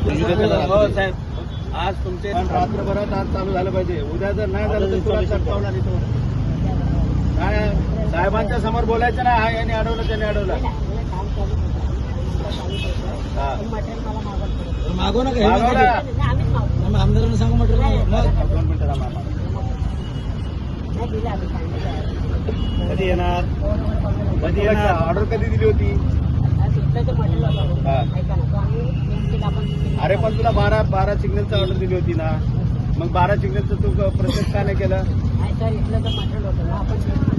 हो साहेब, आज तुमचे रात्रभरात आज चालू झालं पाहिजे. उद्या जर नाही झालं तर तुला चटकावणार इथं. काय साहेबांच्या समोर बोलायचं ना, हा याने अडवलं त्याने अडवलं. मागो ना आमदारांना सांगू म्हटलं. 2 मिनिटं थांबा. कधी येणार? कधी येणार? ऑर्डर कधी दिली होती? अरे पण तुला 12 सिग्नलचं ऑर्डर दिली होती ना, मग 12 सिग्नलचं तू प्रोसेस का नाही केलं?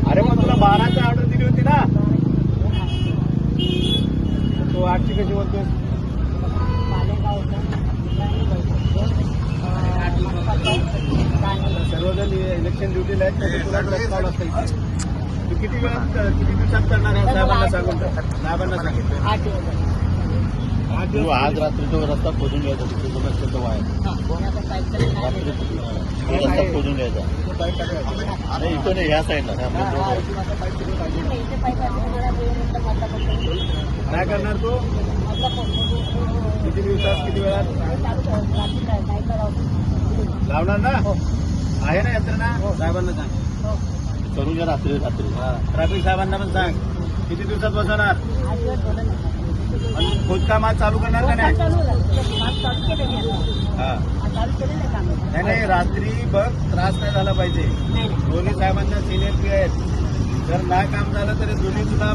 अरे पण तुला 12ची ऑर्डर दिली होती ना, तो 8ची कशी बोलतोय? सर्वजण इलेक्शन ड्युटीला आहेत, तर तुला प्रस्ताव असतं. तू किती दिवसात करणार आहे? साहेबांना सांगून साहेबांना सांगितलं तू आज रात्रीचा रस्ता खोदून घ्यायचा. तिथे रस्त्याचं वायर रस्ता खोदून घ्यायचा. नाही इथं नाही, ह्या साईडला काय करणार तू? किती दिवसात किती वेळात लावणार ना? आहे ना यंत्रणा? साहेबांना सांग करून घ्या रात्री. ट्रॅफिक साहेबांना पण सांग किती दिवसात बसवणार. खोदकाम आज चालू करणार का नाही? नाही रात्री बघ, त्रास नाही झाला पाहिजे. दोन्ही साहेबांना सिनियर पी आहेत. जर नाही काम झालं तरी दोन्ही तुला